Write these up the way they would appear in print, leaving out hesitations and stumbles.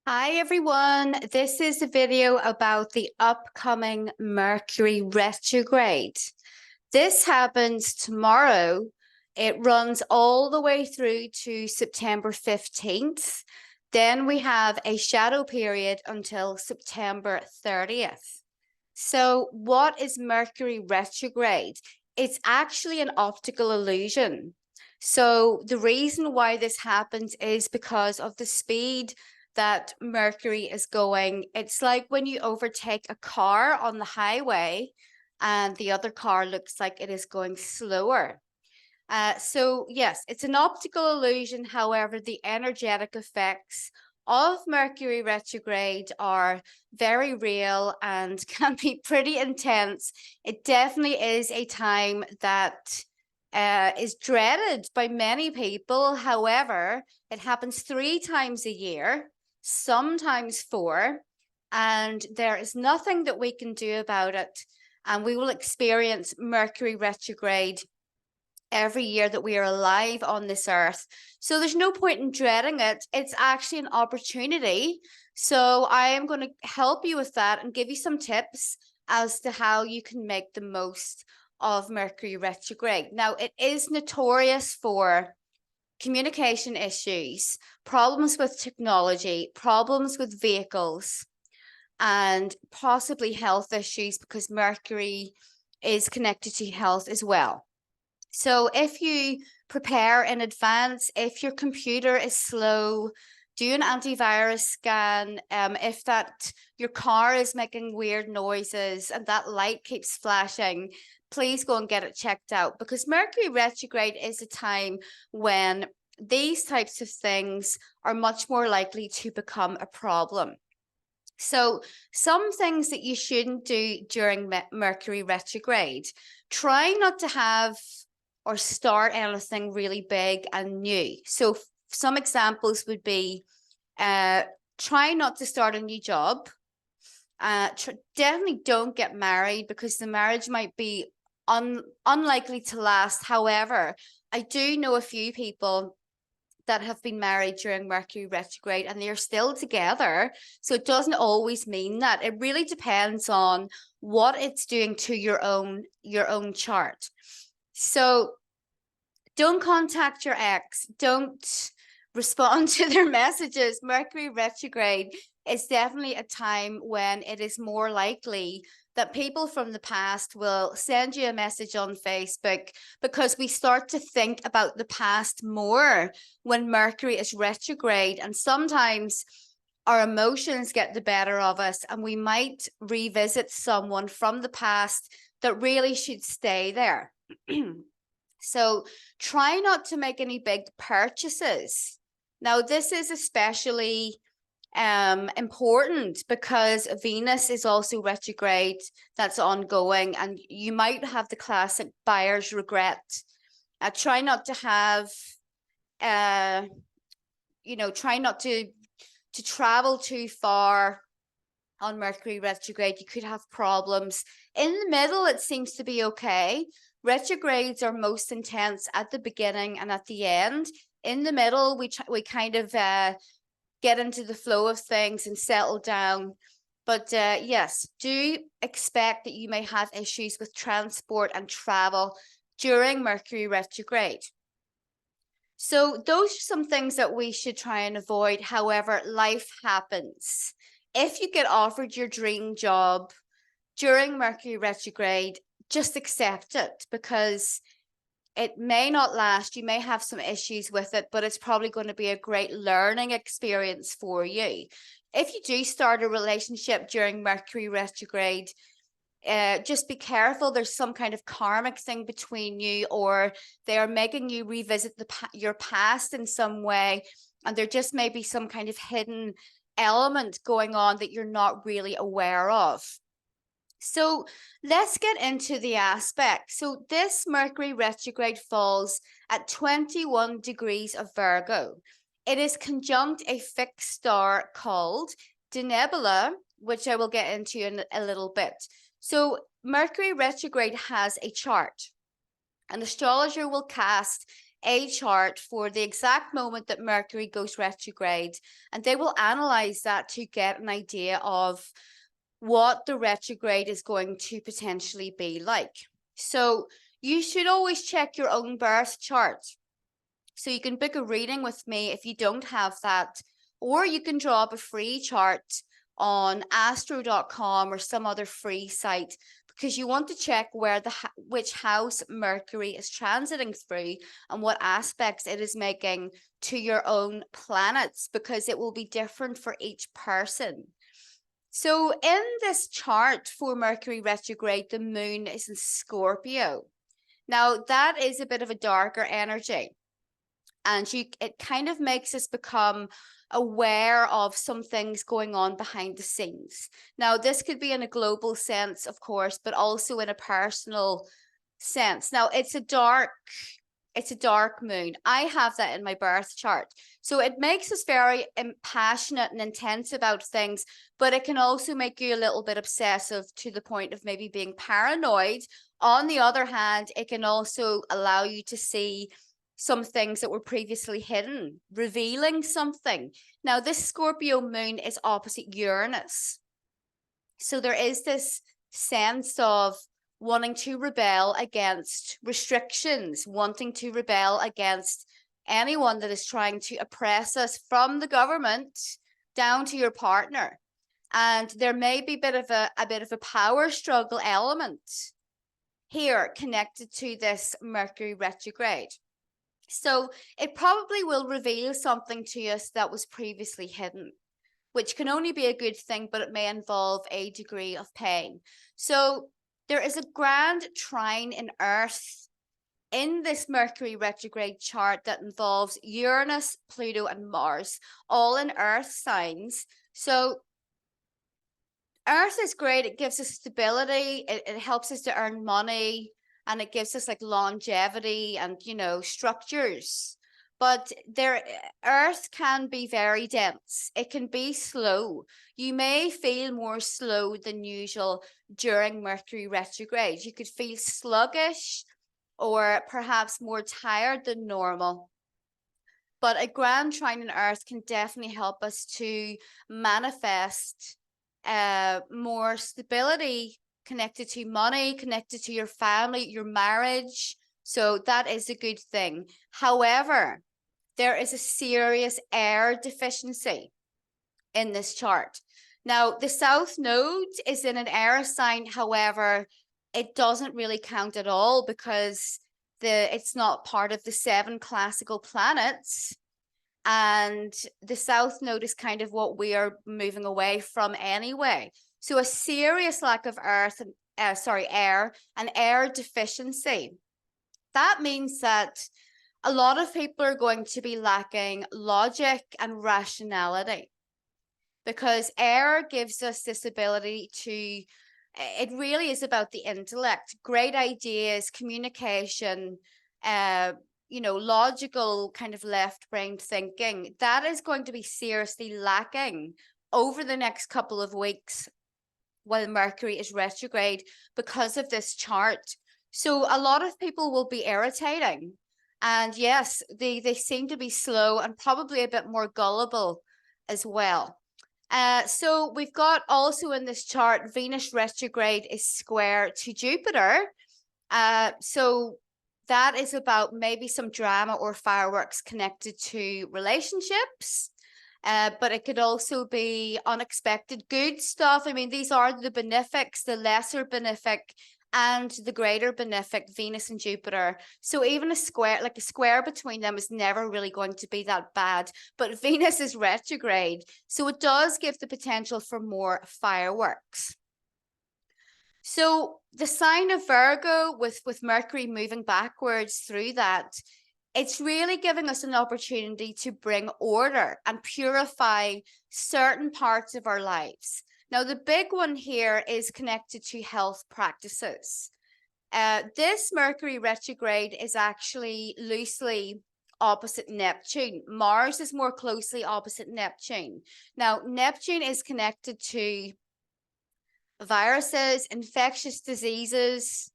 Hi everyone, this is a video about the upcoming Mercury retrograde. This happens tomorrow. It runs all the way through to September 15th. Then we have a shadow period until September 30th. So what is Mercury retrograde? It's actually an optical illusion. So the reason why this happens is because of the speed that Mercury is going. It's like when you overtake a car on the highway and the other car looks like it is going slower. So yes, it's an optical illusion. However, the energetic effects of Mercury retrograde are very real and can be pretty intense. It definitely is a time that is dreaded by many people. However, it happens 3 times a year, sometimes 4, and there is nothing that we can do about it. And we will experience Mercury retrograde every year that we are alive on this earth. So there's no point in dreading it. It's actually an opportunity. So I am going to help you with that and give you some tips as to how you can make the most of Mercury retrograde. Now, it is notorious for communication issues, problems with technology, problems with vehicles, and possibly health issues because Mercury is connected to health as well. So if you prepare in advance, if your computer is slow, do an antivirus scan. If that your car is making weird noises and that light keeps flashing, please go and get it checked out, because Mercury retrograde is a time when these types of things are much more likely to become a problem. So some things that you shouldn't do during Mercury retrograde: try not to have or start anything really big and new. So some examples would be try not to start a new job. Definitely don't get married, because the marriage might be unlikely to last. However, I do know a few people that have been married during Mercury retrograde and they're still together. So it doesn't always mean that. It really depends on what it's doing to your own chart. So don't contact your ex. Don't respond to their messages. Mercury retrograde is definitely a time when it is more likely that people from the past will send you a message on Facebook, because we start to think about the past more when Mercury is retrograde. And sometimes our emotions get the better of us and we might revisit someone from the past that really should stay there. So try not to make any big purchases. Now, this is especially important because Venus is also retrograde, that's ongoing, and you might have the classic buyer's regret. Try not to have, try not to travel too far on Mercury retrograde. You could have problems. In the middle, it seems to be okay. Retrogrades are most intense at the beginning and at the end. In the middle, we kind of get into the flow of things and settle down. But yes, do expect that you may have issues with transport and travel during Mercury retrograde. So those are some things that we should try and avoid. However, life happens. If you get offered your dream job during Mercury retrograde, just accept it, because it may not last. You may have some issues with it, but it's probably going to be a great learning experience for you. If you do start a relationship during Mercury retrograde, just be careful. There's some kind of karmic thing between you, or they are making you revisit your past in some way, and there just may be some kind of hidden element going on that you're not really aware of. So let's get into the aspect. So this Mercury retrograde falls at 21 degrees of Virgo. It is conjunct a fixed star called Denebola, which I will get into in a little bit. So Mercury retrograde has a chart. An astrologer will cast a chart for the exact moment that Mercury goes retrograde, and they will analyze that to get an idea of what the retrograde is going to potentially be like. So you should always check your own birth chart. So you can book a reading with me if you don't have that, or you can draw up a free chart on astro.com or some other free site, because you want to check where which house Mercury is transiting through and what aspects it is making to your own planets, because it will be different for each person. So in this chart for Mercury retrograde, the moon is in Scorpio. Now that is a bit of a darker energy, and it kind of makes us become aware of some things going on behind the scenes. Now, this could be in a global sense, of course, but also in a personal sense. Now, it's a dark moon. I have that in my birth chart. So it makes us very passionate and intense about things, but it can also make you a little bit obsessive to the point of maybe being paranoid. On the other hand, it can also allow you to see some things that were previously hidden, revealing something. Now, this Scorpio moon is opposite Uranus. So there is this sense of wanting to rebel against restrictions, wanting to rebel against anyone that is trying to oppress us, from the government down to your partner. And there may be a bit of a power struggle element here connected to this Mercury retrograde. So it probably will reveal something to us that was previously hidden, which can only be a good thing, but it may involve a degree of pain. So there is a grand trine in Earth in this Mercury retrograde chart that involves Uranus, Pluto, and Mars, all in Earth signs. So Earth is great. It gives us stability. It helps us to earn money, and it gives us like longevity and, structures. But Earth can be very dense. It can be slow. You may feel more slow than usual during Mercury retrograde. You could feel sluggish or perhaps more tired than normal. But a grand trine in Earth can definitely help us to manifest more stability, connected to money, connected to your family, your marriage. So that is a good thing. However, there is a serious air deficiency in this chart. Now, the South Node is in an air sign. However, it doesn't really count at all, because it's not part of the 7 classical planets. And the South Node is kind of what we are moving away from anyway. So a serious lack of air and air deficiency. That means that a lot of people are going to be lacking logic and rationality, because air gives us this ability to, it really is about the intellect, great ideas, communication, logical kind of left-brained thinking. That is going to be seriously lacking over the next couple of weeks while Mercury is retrograde because of this chart. So a lot of people will be irritating. And yes, they seem to be slow and probably a bit more gullible as well. So we've got also in this chart, Venus retrograde is square to Jupiter. So that is about maybe some drama or fireworks connected to relationships. But it could also be unexpected good stuff. I mean, these are the benefics, the lesser benefic and the greater benefic, Venus and Jupiter. So even a square between them is never really going to be that bad. But Venus is retrograde, so it does give the potential for more fireworks. So the sign of Virgo, with Mercury moving backwards through that, it's really giving us an opportunity to bring order and purify certain parts of our lives. Now, the big one here is connected to health practices. This Mercury retrograde is actually loosely opposite Neptune. Mars is more closely opposite Neptune. Now, Neptune is connected to viruses, infectious diseases,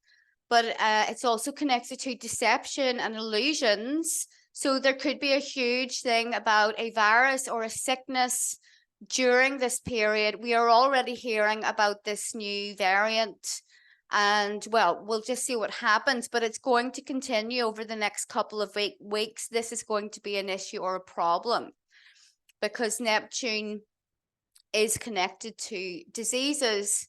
but it's also connected to deception and illusions. So there could be a huge thing about a virus or a sickness during this period. We are already hearing about this new variant, and well, we'll just see what happens, but it's going to continue over the next couple of weeks. This is going to be an issue or a problem because Neptune is connected to diseases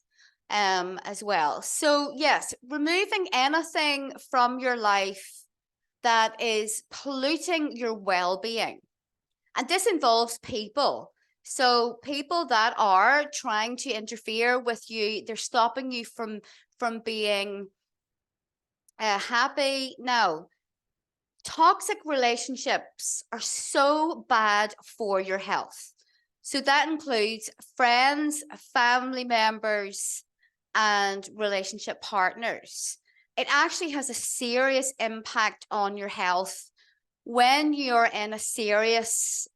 as well. So yes, removing anything from your life that is polluting your well-being. And this involves people. So people that are trying to interfere with you, they're stopping you from being happy. Now, toxic relationships are so bad for your health. So that includes friends, family members, and relationship partners. It actually has a serious impact on your health when you're in a serious,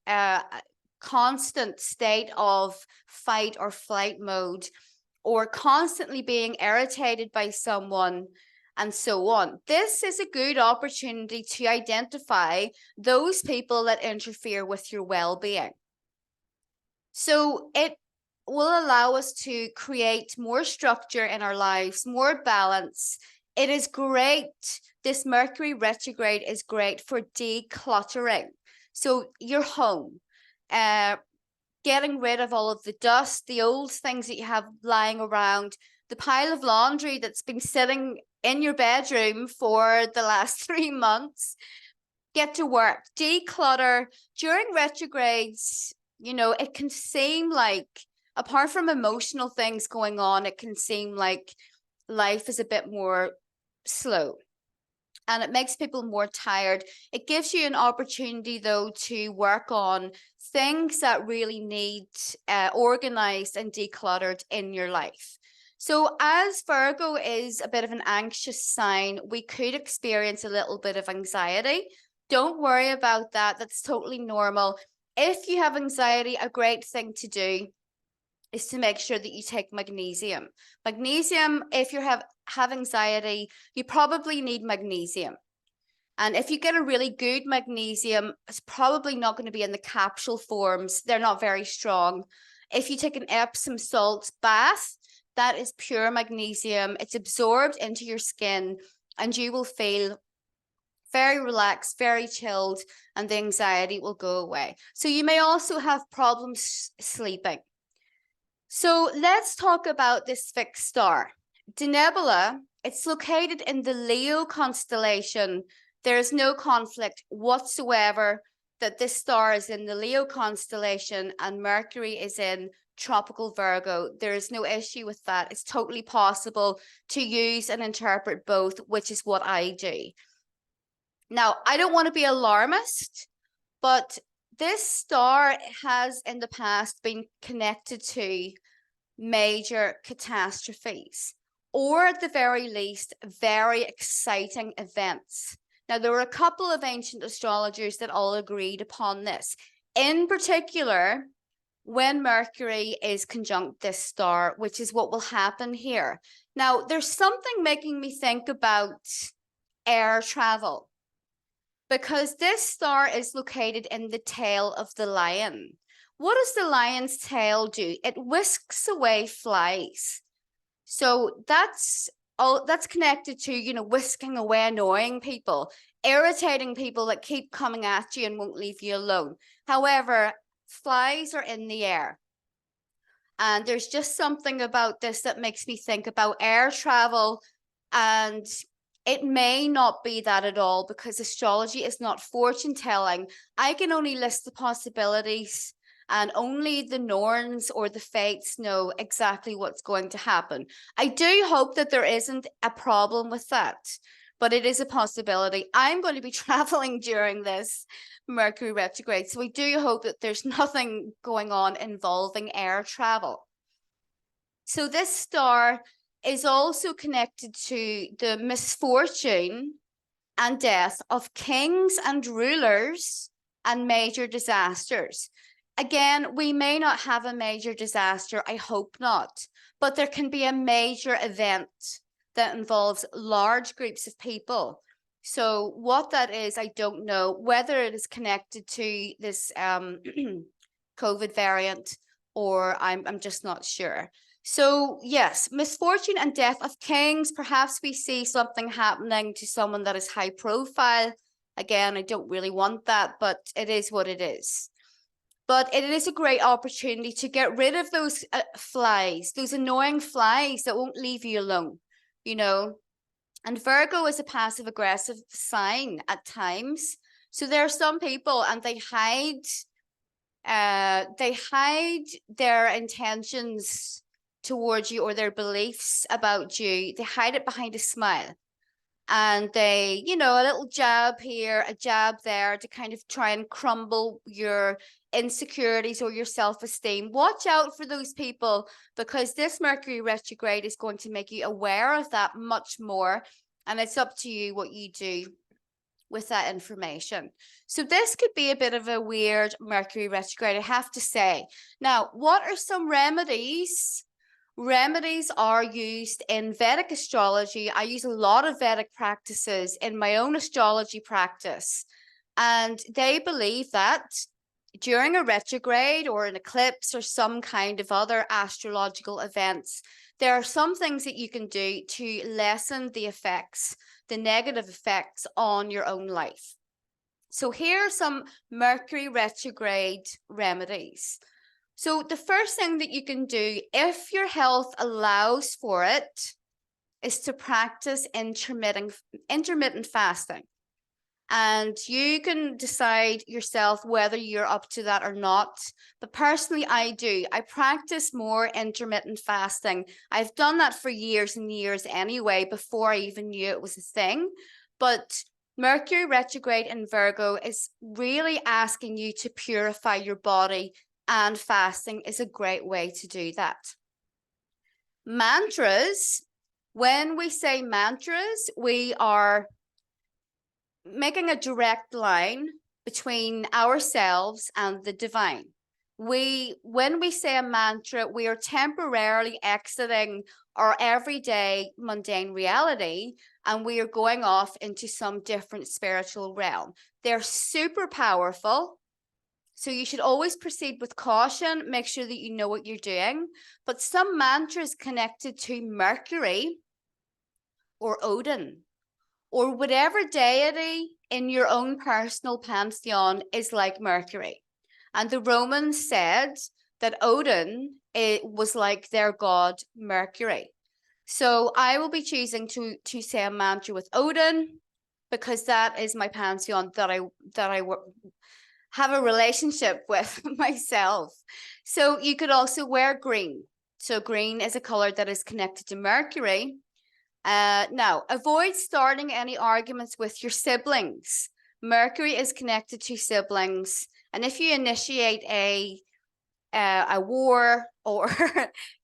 constant state of fight or flight mode, or constantly being irritated by someone, and so on. This is a good opportunity to identify those people that interfere with your well-being. So it will allow us to create more structure in our lives, more balance. It is great. This Mercury retrograde is great for decluttering. So your home, getting rid of all of the dust, the old things that you have lying around, the pile of laundry that's been sitting in your bedroom for the last 3 months. Get to work, declutter. During retrogrades, you know, it can seem like, apart from emotional things going on, it can seem like life is a bit more slow and it makes people more tired. It gives you an opportunity, though, to work on things that really need organized and decluttered in your life. So as Virgo is a bit of an anxious sign, we could experience a little bit of anxiety. Don't worry about that. That's totally normal. If you have anxiety, a great thing to do is to make sure that you take magnesium. Magnesium, if you have anxiety, you probably need magnesium. And if you get a really good magnesium, it's probably not going to be in the capsule forms. They're not very strong. If you take an Epsom salt bath, that is pure magnesium. It's absorbed into your skin and you will feel very relaxed, very chilled, and the anxiety will go away. So you may also have problems sleeping. So let's talk about this fixed star. Denebola, it's located in the Leo constellation. There is no conflict whatsoever that this star is in the Leo constellation and Mercury is in tropical Virgo. There is no issue with that. It's totally possible to use and interpret both, which is what I do. Now, I don't want to be alarmist, but this star has in the past been connected to major catastrophes, or at the very least, very exciting events. Now, there were a couple of ancient astrologers that all agreed upon this. In particular, when Mercury is conjunct this star, which is what will happen here. Now, there's something making me think about air travel, because this star is located in the tail of the lion. What does the lion's tail do? It whisks away flies. So that's connected to, you know, whisking away annoying people, irritating people that keep coming at you and won't leave you alone. However, flies are in the air. And there's just something about this that makes me think about air travel, and it may not be that at all, because astrology is not fortune telling. I can only list the possibilities, and only the Norns or the fates know exactly what's going to happen. I do hope that there isn't a problem with that, but it is a possibility. I'm going to be traveling during this Mercury retrograde, so we do hope that there's nothing going on involving air travel. So this star is also connected to the misfortune and death of kings and rulers and major disasters. Again, we may not have a major disaster, I hope not, but there can be a major event that involves large groups of people. So what that is, I don't know whether it is connected to this COVID variant, or I'm just not sure. So yes, misfortune and death of kings. Perhaps we see something happening to someone that is high profile. Again, I don't really want that, but it is what it is. But it is a great opportunity to get rid of those flies, those annoying flies that won't leave you alone, you know. And Virgo is a passive aggressive sign at times. So there are some people, and they hide their intentions towards you, or their beliefs about you. They hide it behind a smile. And they, you know, a little jab here, a jab there to kind of try and crumble your insecurities or your self-esteem. Watch out for those people, because this Mercury retrograde is going to make you aware of that much more. And it's up to you what you do with that information. So this could be a bit of a weird Mercury retrograde, I have to say. Now, what are some remedies? Remedies are used in Vedic astrology. I use a lot of Vedic practices in my own astrology practice. And they believe that during a retrograde or an eclipse or some kind of other astrological events, there are some things that you can do to lessen the effects, the negative effects on your own life. So here are some Mercury retrograde remedies. So the first thing that you can do, if your health allows for it, is to practice intermittent fasting. And you can decide yourself whether you're up to that or not. But personally, I do. I practice more intermittent fasting. I've done that for years and years anyway, before I even knew it was a thing. But Mercury retrograde in Virgo is really asking you to purify your body, and fasting is a great way to do that. Mantras. When we say mantras, we are making a direct line between ourselves and the divine. When we say a mantra, we are temporarily exiting our everyday mundane reality, and we are going off into some different spiritual realm. They're super powerful. So you should always proceed with caution, make sure that you know what you're doing. But some mantras connected to Mercury or Odin or whatever deity in your own personal pantheon is like Mercury. And the Romans said that Odin, it was like their god Mercury. So I will be choosing to say a mantra with Odin, because that is my pantheon that I have a relationship with myself. So you could also wear green. So green is a color that is connected to Mercury. Now, avoid starting any arguments with your siblings. Mercury is connected to siblings. And if you initiate a war or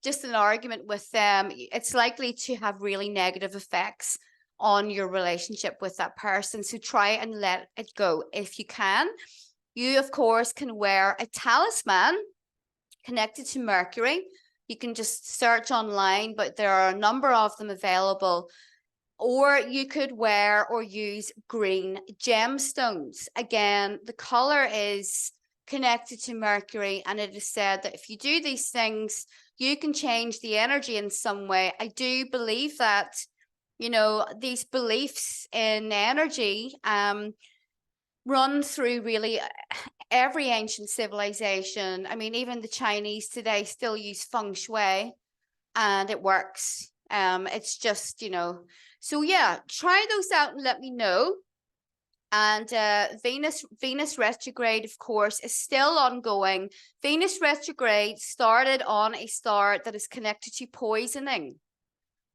just an argument with them, it's likely to have really negative effects on your relationship with that person. So try and let it go if you can. You, of course, can wear a talisman connected to Mercury. You can just search online, but there are a number of them available. Or you could wear or use green gemstones. Again, the color is connected to Mercury, and it is said that if you do these things, you can change the energy in some way. I do believe that, you know, these beliefs in energy run through really every ancient civilization. I mean, even the Chinese today still use feng shui, and it works. It's just, you know, so yeah, try those out and let me know. And Venus retrograde, of course, is still ongoing. Venus retrograde started on a star that is connected to poisoning.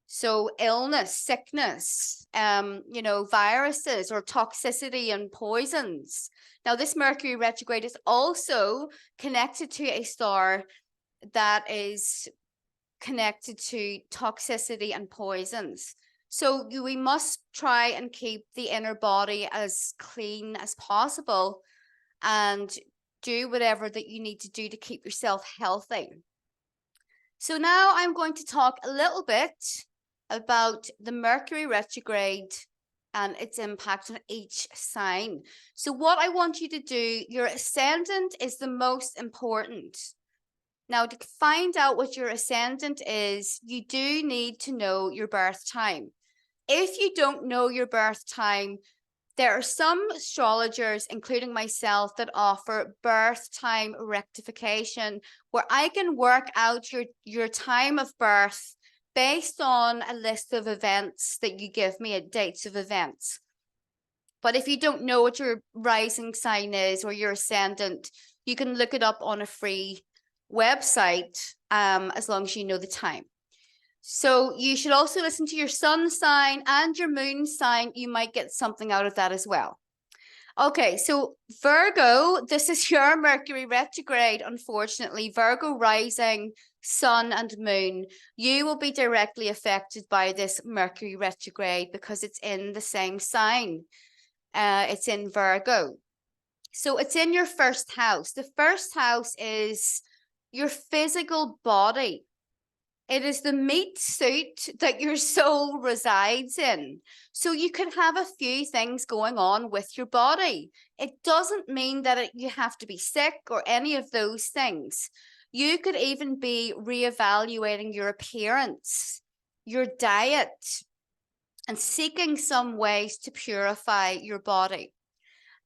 So illness, sickness, you know, viruses or toxicity and poisons. Now, this Mercury retrograde is also connected to a star that is connected to toxicity and poisons. So we must try and keep the inner body as clean as possible and do whatever that you need to do to keep yourself healthy. So now I'm going to talk a little bit about the Mercury retrograde and its impact on each sign. So what I want you to do, your ascendant is the most important. Now, to find out what your ascendant is, you do need to know your birth time. If you don't know your birth time, there are some astrologers, including myself, that offer birth time rectification, where I can work out your time of birth based on a list of events that you give me at dates of events. But if you don't know what your rising sign is or your ascendant, you can look it up on a free website, as long as you know the time. So you should also listen to your sun sign and your moon sign. You might get something out of that as well. Okay, so Virgo, this is your Mercury retrograde, unfortunately. Virgo rising, sun and moon. You will be directly affected by this Mercury retrograde because it's in the same sign. It's in Virgo. So it's in your first house. The first house is your physical body. It is the meat suit that your soul resides in. So you can have a few things going on with your body. It doesn't mean that you have to be sick or any of those things. You could even be reevaluating your appearance, your diet, and seeking some ways to purify your body.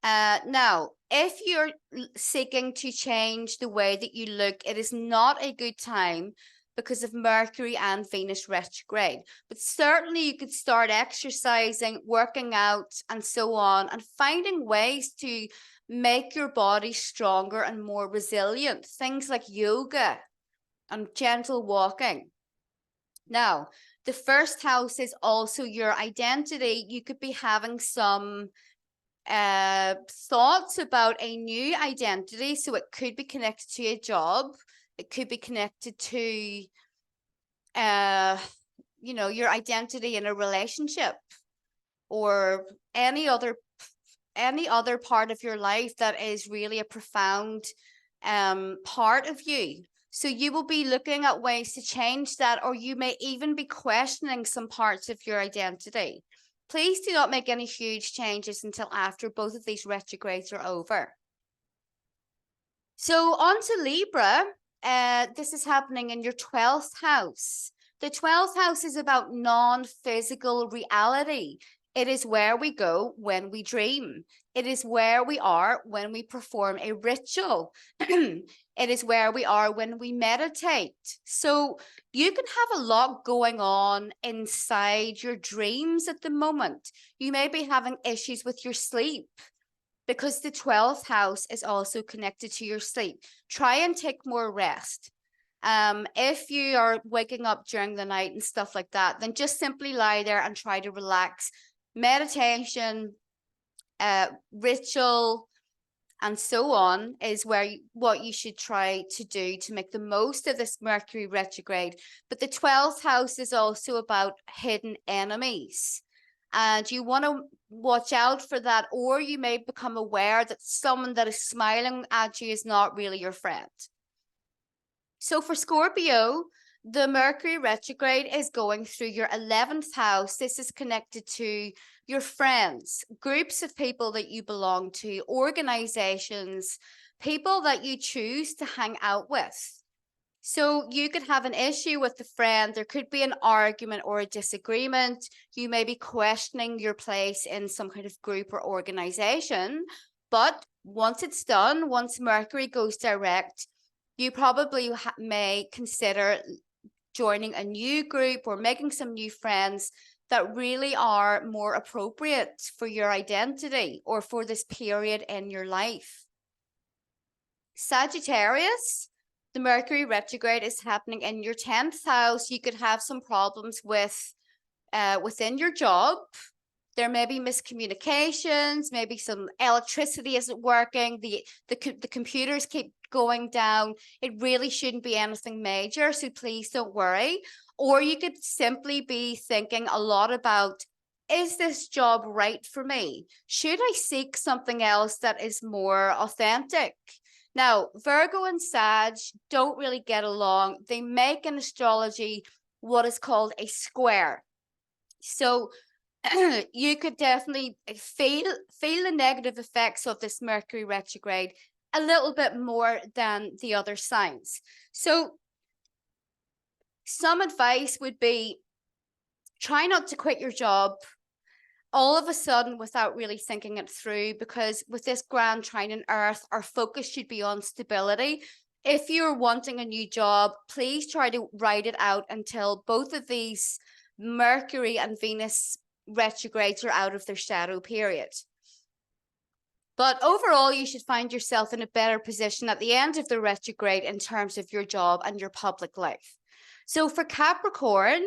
Now, if you're seeking to change the way that you look, it is not a good time because of Mercury and Venus retrograde. But certainly you could start exercising, working out, and so on, and finding ways to make your body stronger and more resilient. Things like yoga and gentle walking. Now, the first house is also your identity. You could be having some thoughts about a new identity. So it could be connected to a job. It could be connected to, your identity in a relationship or any other part of your life that is really a profound part of you. So you will be looking at ways to change that, or you may even be questioning some parts of your identity. Please do not make any huge changes until after both of these retrogrades are over. So on to Libra. This is happening in your 12th house. The 12th house is about non-physical reality. It is where we go when we dream. It is where we are when we perform a ritual. It is where we are when we meditate. So you can have a lot going on inside your dreams at the moment. You may be having issues with your sleep because the 12th house is also connected to your sleep. Try and take more rest. If you are waking up during the night and stuff like that, then just simply lie there and try to relax. Meditation, ritual, and so on is what you should try to do to make the most of this Mercury retrograde. But the 12th house is also about hidden enemies. And you want to watch out for that, or you may become aware that someone that is smiling at you is not really your friend. So for Scorpio, the Mercury retrograde is going through your 11th house. This is connected to your friends, groups of people that you belong to, organizations, people that you choose to hang out with. So you could have an issue with a friend. There could be an argument or a disagreement. You may be questioning your place in some kind of group or organization. But once it's done, once Mercury goes direct, you probably may consider joining a new group or making some new friends that really are more appropriate for your identity or for this period in your life. Sagittarius, the Mercury retrograde is happening in your 10th house. You could have some problems with within your job. There may be miscommunications, maybe some electricity isn't working, the computers keep going down. It really shouldn't be anything major, so please don't worry. Or you could simply be thinking a lot about, is this job right for me? Should I seek something else that is more authentic? Now, Virgo and Sag don't really get along. They make in astrology what is called a square. So you could definitely feel the negative effects of this Mercury retrograde a little bit more than the other signs. So some advice would be, try not to quit your job all of a sudden without really thinking it through, because with this grand trine in Earth, our focus should be on stability. If you're wanting a new job, please try to write it out until both of these Mercury and Venus retrogrades are out of their shadow period. But overall, you should find yourself in a better position at the end of the retrograde in terms of your job and your public life. So for Capricorn,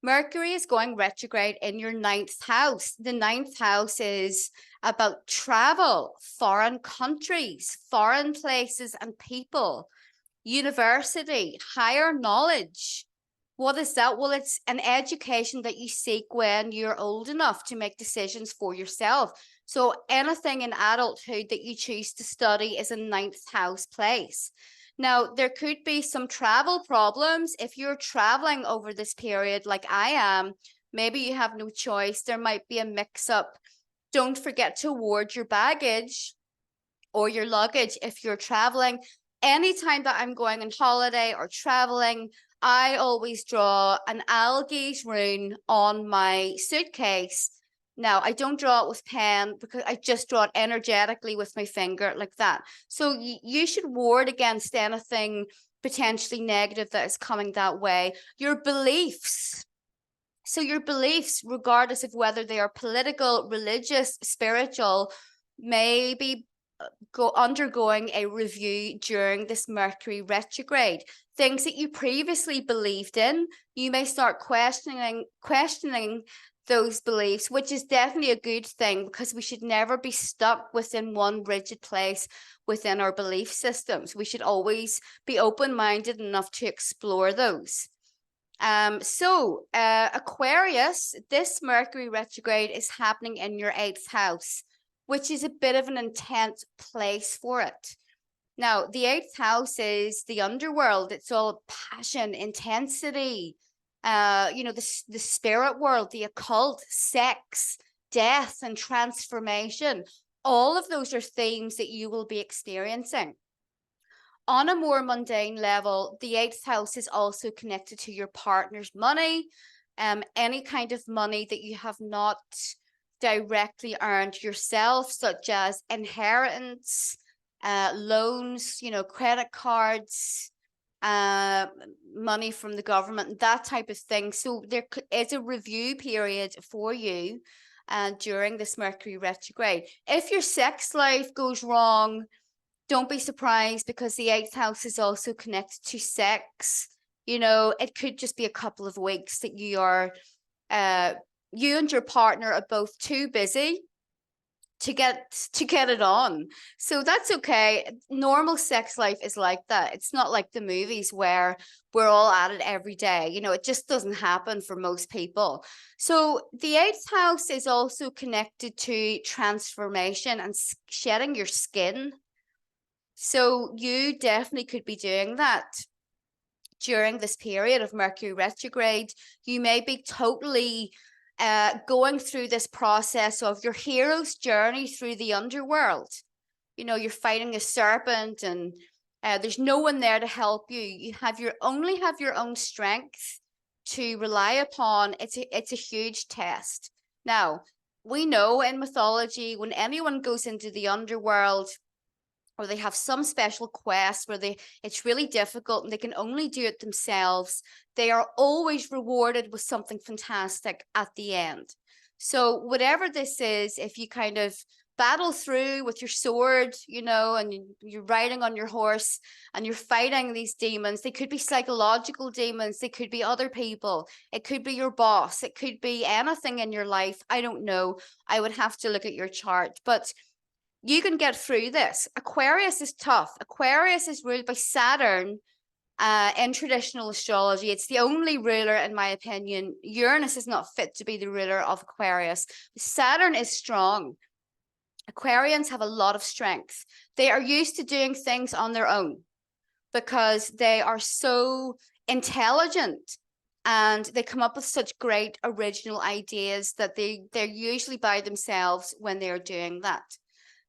Mercury is going retrograde in your 9th house. The 9th house is about travel, foreign countries, foreign places and people, university, higher knowledge. What is that? Well, it's an education that you seek when you're old enough to make decisions for yourself. So anything in adulthood that you choose to study is a 9th house place. Now, there could be some travel problems. If you're traveling over this period, like I am, maybe you have no choice. There might be a mix-up. Don't forget to ward your baggage or your luggage if you're traveling. Anytime that I'm going on holiday or traveling, I always draw an algae's rune on my suitcase. Now, I don't draw it with pen because I just draw it energetically with my finger like that. So you should ward against anything potentially negative that is coming that way. Your beliefs. So your beliefs, regardless of whether they are political, religious, spiritual, may be undergoing a review during this Mercury retrograde. Things that you previously believed in, you may start questioning those beliefs, which is definitely a good thing, because we should never be stuck within one rigid place within our belief systems. We should always be open-minded enough to explore those. Aquarius, this Mercury retrograde is happening in your 8th house, which is a bit of an intense place for it. Now, the 8th house is the underworld. It's all passion, intensity, the spirit world, the occult, sex, death, and transformation. All of those are themes that you will be experiencing. On a more mundane level, the 8th house is also connected to your partner's money, any kind of money that you have not directly earned yourself, such as inheritance, loans, credit cards, money from the government, that type of thing. So there is a review period for you during this Mercury retrograde. If your sex life goes wrong, don't be surprised, because the 8th house is also connected to sex. It could just be a couple of weeks that you and your partner are both too busy to get it on. So that's okay. Normal sex life is like that. It's not like the movies where we're all at it every day. It just doesn't happen for most people. So the 8th house is also connected to transformation and shedding your skin. So you definitely could be doing that during this period of Mercury retrograde. You may be totally going through this process of your hero's journey through the underworld. You're fighting a serpent, and there's no one there to help you. You only have your own strength to rely upon. It's a huge test. Now, we know in mythology, when anyone goes into the underworld, or they have some special quest where it's really difficult and they can only do it themselves, they are always rewarded with something fantastic at the end. So whatever this is, if you kind of battle through with your sword, and you're riding on your horse and you're fighting these demons, they could be psychological demons, they could be other people, it could be your boss, it could be anything in your life. I don't know. I would have to look at your chart, but you can get through this. Aquarius is tough. Aquarius is ruled by Saturn in traditional astrology. It's the only ruler, in my opinion. Uranus is not fit to be the ruler of Aquarius. Saturn is strong. Aquarians have a lot of strength. They are used to doing things on their own because they are so intelligent. and they come up with such great original ideas that they're usually by themselves when they're doing that.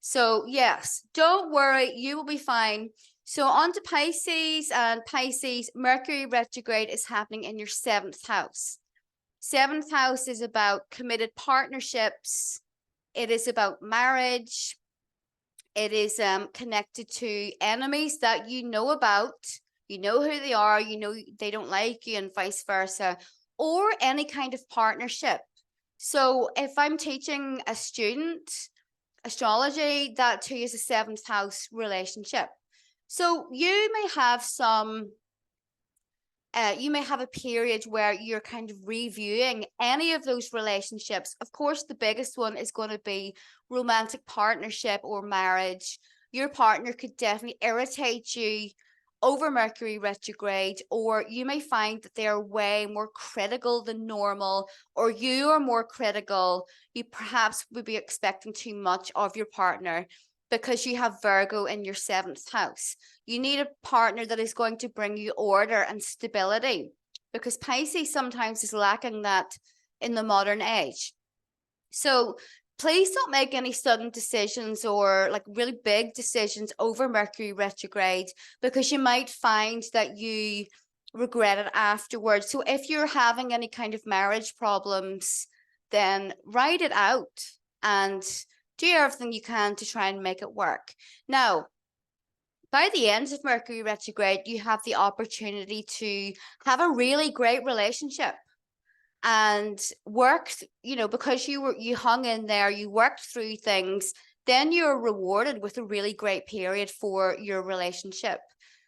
So yes, don't worry, you will be fine. So on to Pisces, and Pisces, Mercury retrograde is happening in your 7th house. 7th house is about committed partnerships. It is about marriage. It is connected to enemies that you know about. You know who they are. You know they don't like you, and vice versa, or any kind of partnership. So if I'm teaching a student astrology, that too is a 7th house relationship. So you may have you may have a period where you're kind of reviewing any of those relationships. Of course, the biggest one is going to be romantic partnership or marriage. Your partner could definitely irritate you over Mercury retrograde, or you may find that they're way more critical than normal, or you are more critical. You perhaps would be expecting too much of your partner because you have Virgo in your 7th house. You need a partner that is going to bring you order and stability, because Pisces sometimes is lacking that in the modern age. So please don't make any sudden decisions or like really big decisions over Mercury retrograde, because you might find that you regret it afterwards. So if you're having any kind of marriage problems, then write it out and do everything you can to try and make it work. Now, by the end of Mercury retrograde, you have the opportunity to have a really great relationship and work, because you hung in there, you worked through things, then you're rewarded with a really great period for your relationship.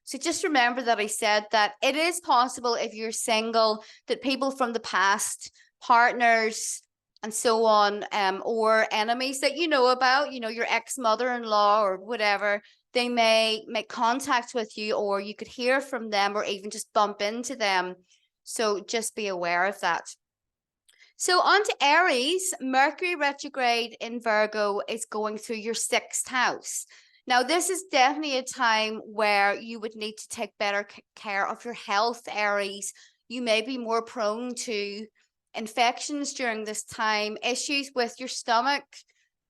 So just remember that I said that it is possible, if you're single, that people from the past, partners and so on, or enemies that you know about, your ex-mother-in-law or whatever, they may make contact with you, or you could hear from them, or even just bump into them. So just be aware of that. So on to Aries, Mercury retrograde in Virgo is going through your 6th house. Now, this is definitely a time where you would need to take better care of your health, Aries. You may be more prone to infections during this time, issues with your stomach,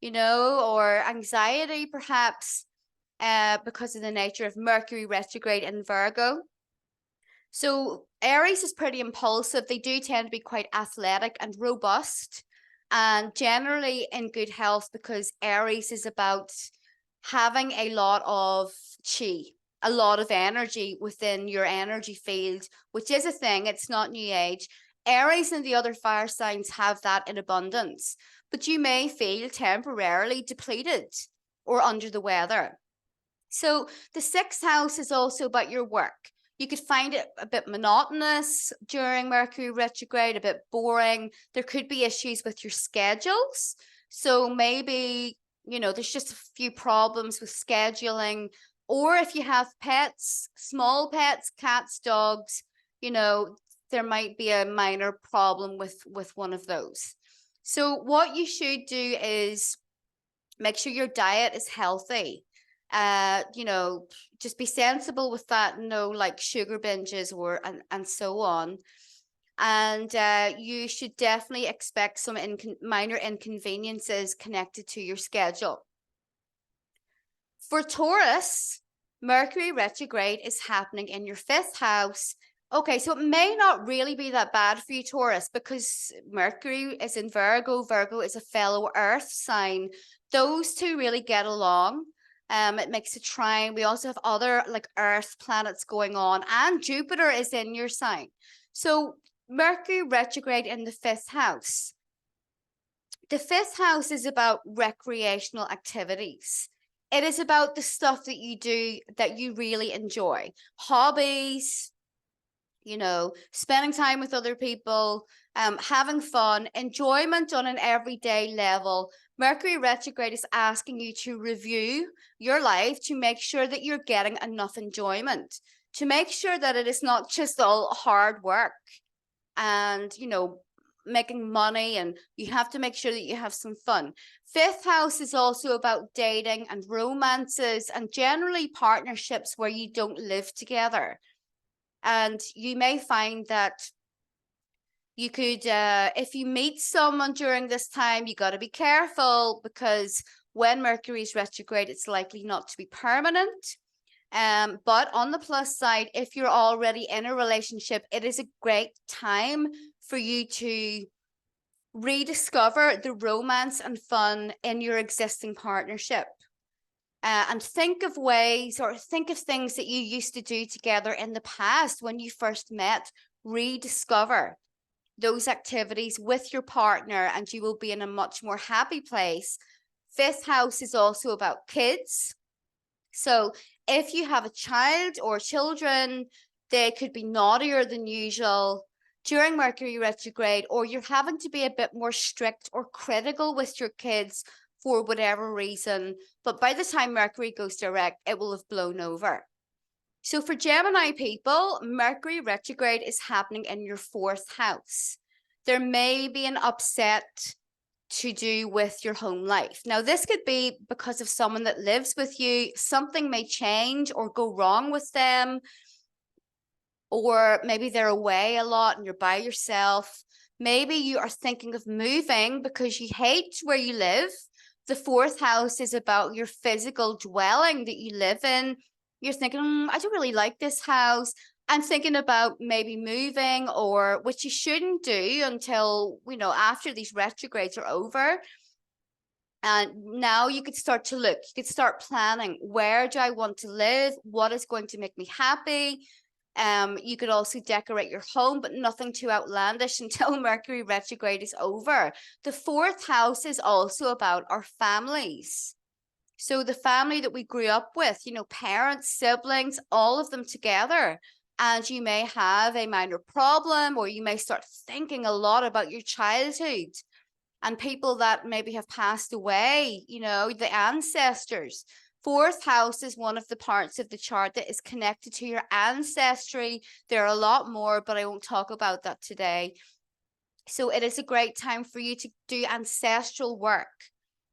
or anxiety perhaps, because of the nature of Mercury retrograde in Virgo. So Aries is pretty impulsive. They do tend to be quite athletic and robust, and generally in good health, because Aries is about having a lot of chi, a lot of energy within your energy field, which is a thing. It's not new age. Aries and the other fire signs have that in abundance, but you may feel temporarily depleted or under the weather. So the 6th house is also about your work. You could find it a bit monotonous during Mercury retrograde, a bit boring. There could be issues with your schedules. So maybe, there's just a few problems with scheduling. Or if you have pets, small pets, cats, dogs, there might be a minor problem with one of those. So what you should do is make sure your diet is healthy. Just be sensible with that. No like sugar binges and so on. And you should definitely expect some minor inconveniences connected to your schedule. For Taurus, Mercury retrograde is happening in your 5th house. Okay, so it may not really be that bad for you, Taurus, because Mercury is in Virgo. Virgo is a fellow Earth sign. Those two really get along. It makes a trine. We also have other like Earth planets going on, and Jupiter is in your sign. So Mercury retrograde in the 5th house. The 5th house is about recreational activities. It is about the stuff that you do that you really enjoy. Hobbies, spending time with other people, having fun, enjoyment on an everyday level. Mercury retrograde is asking you to review your life to make sure that you're getting enough enjoyment, to make sure that it is not just all hard work and, making money, and you have to make sure that you have some fun. 5th house is also about dating and romances and generally partnerships where you don't live together. And you may find that You could, if you meet someone during this time, you got to be careful, because when Mercury is retrograde, it's likely not to be permanent. But on the plus side, if you're already in a relationship, it is a great time for you to rediscover the romance and fun in your existing partnership. And think of ways, or think of things that you used to do together in the past when you first met. Rediscover those activities with your partner, and you will be in a much more happy place. Fifth house is also about kids. So if you have a child or children, they could be naughtier than usual during Mercury retrograde, or you're having to be a bit more strict or critical with your kids for whatever reason. But by the time Mercury goes direct, it will have blown over. So for Gemini people, Mercury retrograde is happening in your fourth house. There may be an upset to do with your home life. Now, this could be because of someone that lives with you. Something may change or go wrong with them, or maybe they're away a lot and you're by yourself. Maybe you are thinking of moving because you hate where you live. The fourth house is about your physical dwelling that you live in. You're thinking, I don't really like this house. I'm thinking about maybe moving, or which you shouldn't do until, after these retrogrades are over. And now you could start to look, you could start planning, where do I want to live? What is going to make me happy? You could also decorate your home, but nothing too outlandish until Mercury retrograde is over. The fourth house is also about our families. So the family that we grew up with, parents, siblings, all of them together. And you may have a minor problem, or you may start thinking a lot about your childhood and people that maybe have passed away, the ancestors. Fourth house is one of the parts of the chart that is connected to your ancestry. There are a lot more, but I won't talk about that today. So it is a great time for you to do ancestral work.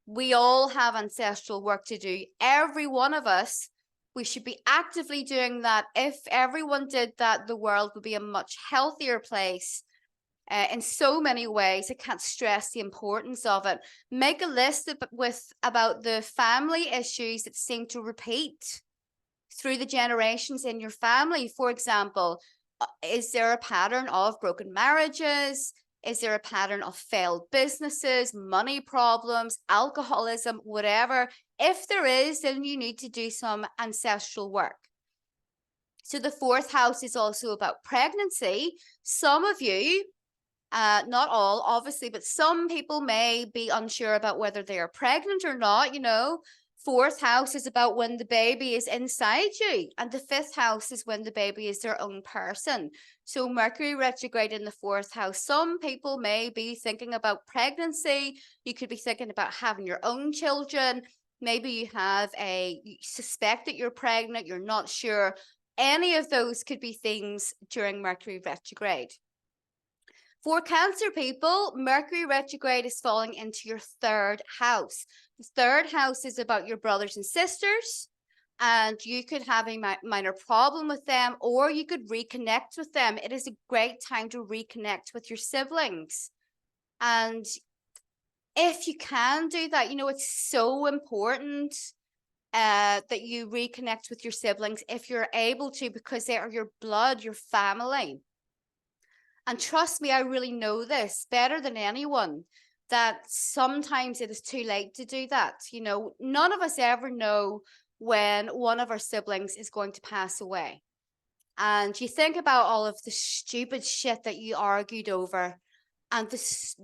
We all have ancestral work to do. Every one of us, we should be actively doing that. If everyone did that, the world would be a much healthier place. In so many ways, I can't stress the importance of it. Make a list about the family issues that seem to repeat through the generations in your family. For example, is there a pattern of broken marriages? Is there a pattern of failed businesses, money problems, alcoholism, whatever? If there is, then you need to do some ancestral work. So the fourth house is also about pregnancy. Some of you, not all, obviously, but some people may be unsure about whether they are pregnant or not. Fourth house is about when the baby is inside you, and the fifth house is when the baby is their own person. So Mercury retrograde in the fourth house, some people may be thinking about pregnancy. You could be thinking about having your own children. Maybe you suspect that you're pregnant, you're not sure. Any of those could be things during Mercury retrograde. For Cancer people, Mercury retrograde is falling into your third house. The third house is about your brothers and sisters, and you could have a minor problem with them, or you could reconnect with them. It is a great time to reconnect with your siblings. And if you can do that, it's so important that you reconnect with your siblings if you're able to, because they are your blood, your family. And trust me, I really know this better than anyone, that sometimes it is too late to do that. None of us ever know when one of our siblings is going to pass away. And you think about all of the stupid shit that you argued over, and this,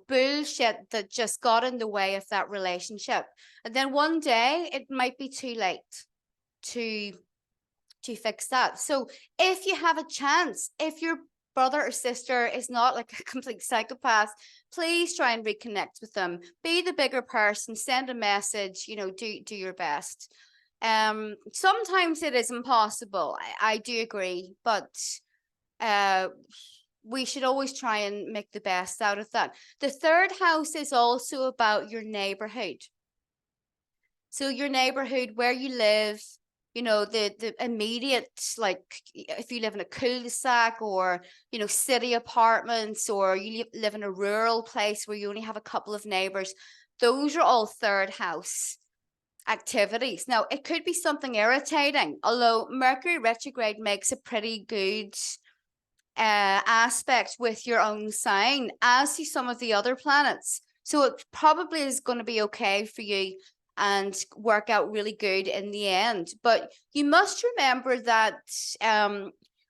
bullshit that just got in the way of that relationship. And then one day it might be too late to fix that. So if you have a chance, if your brother or sister is not like a complete psychopath, please try and reconnect with them. Be the bigger person, send a message, do your best. Sometimes it is impossible. I do agree, but we should always try and make the best out of that. The third house is also about your neighborhood. So your neighborhood, where you live, you know, the immediate, like if you live in a cul-de-sac or, you know, city apartments, or you live in a rural place where you only have a couple of neighbors, those are all third house activities. Now, it could be something irritating, although Mercury retrograde makes a pretty good aspect with your own sign, as do some of the other planets. So it probably is going to be okay for you and work out really good in the end. But you must remember that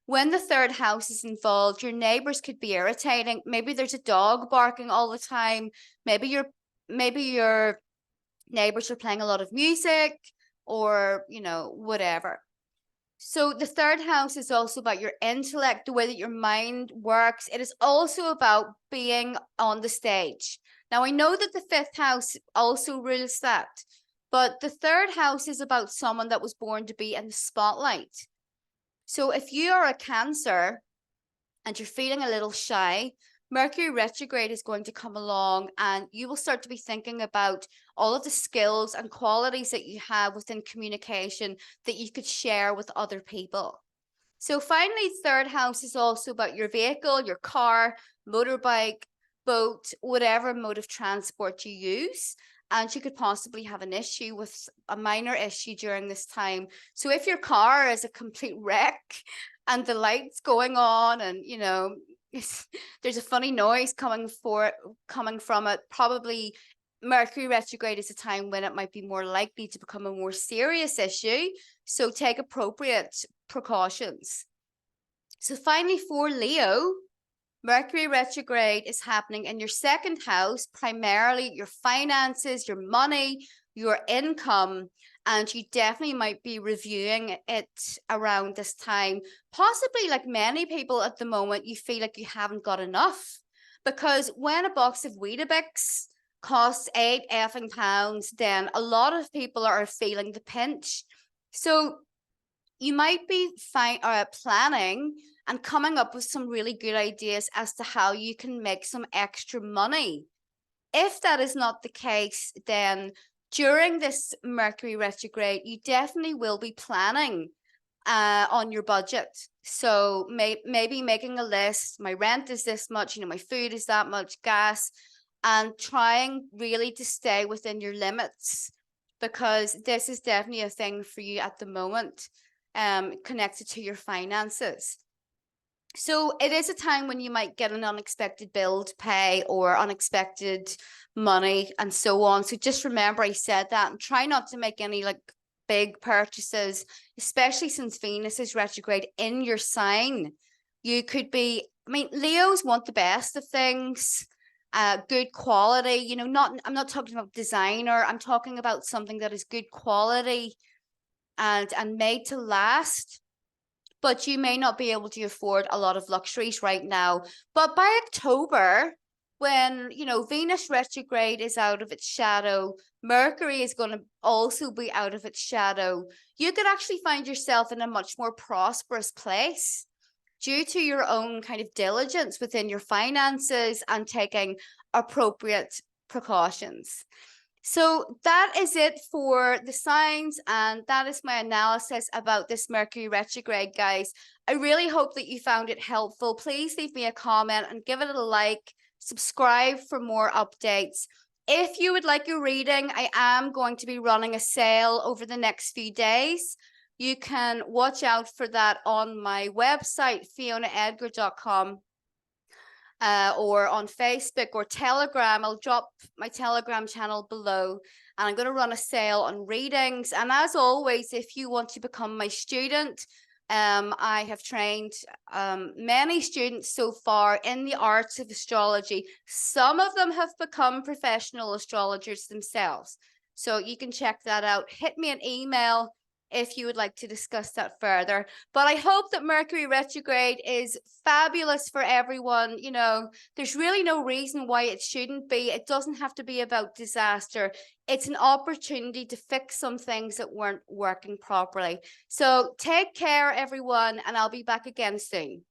when the third house is involved, your neighbors could be irritating. Maybe there's a dog barking all the time. Maybe your neighbors are playing a lot of music, or, you know, whatever. So the third house is also about your intellect, the way that your mind works. It is also about being on the stage. Now, I know that the fifth house also rules that, but the third house is about someone that was born to be in the spotlight. So if you are a Cancer and you're feeling a little shy, Mercury retrograde is going to come along, and you will start to be thinking about all of the skills and qualities that you have within communication that you could share with other people. So finally, third house is also about your vehicle, your car, motorbike, boat, whatever mode of transport you use. And you could possibly have an issue with a minor issue during this time. So if your car is a complete wreck and the lights going on, and, you know, there's a funny noise coming from it, probably Mercury retrograde is a time when it might be more likely to become a more serious issue. So take appropriate precautions. So finally, for Leo, Mercury retrograde is happening in your second house, primarily your finances, your money, your income, and you definitely might be reviewing it around this time. Possibly, like many people at the moment, you feel like you haven't got enough, because when a box of Weetabix costs £8 then a lot of people are feeling the pinch. So you might be planning and coming up with some really good ideas as to how you can make some extra money. If that is not the case, then during this Mercury retrograde, you definitely will be planning on your budget. So maybe making a list. My rent is this much, you know, my food is that much, gas, and trying really to stay within your limits, because this is definitely a thing for you at the moment, connected to your finances. So it is a time when you might get an unexpected bill to pay, or unexpected money, and so on. So just remember I said that, and try not to make any like big purchases, especially since Venus is retrograde in your sign. You could be, I mean, Leos want the best of things, good quality, you know, I'm not talking about designer, I'm talking about something that is good quality and made to last. But you may not be able to afford a lot of luxuries right now. But by October, when, you know, Venus retrograde is out of its shadow, Mercury is going to also be out of its shadow, you could actually find yourself in a much more prosperous place due to your own kind of diligence within your finances and taking appropriate precautions. So that is it for the signs, and that is my analysis about this Mercury retrograde, guys. I really hope that you found it helpful. Please leave me a comment and give it a like. Subscribe for more updates. If you would like a reading, I am going to be running a sale over the next few days. You can watch out for that on my website, fionaedgar.com. Or on Facebook or Telegram. I'll drop my Telegram channel below, and I'm going to run a sale on readings. And as always, if you want to become my student, I have trained many students so far in the arts of astrology. Some of them have become professional astrologers themselves. So you can check that out. Hit me an email if you would like to discuss that further. But I hope that Mercury retrograde is fabulous for everyone. You know, there's really no reason why it shouldn't be. It doesn't have to be about disaster. It's an opportunity to fix some things that weren't working properly. So take care, everyone, and I'll be back again soon.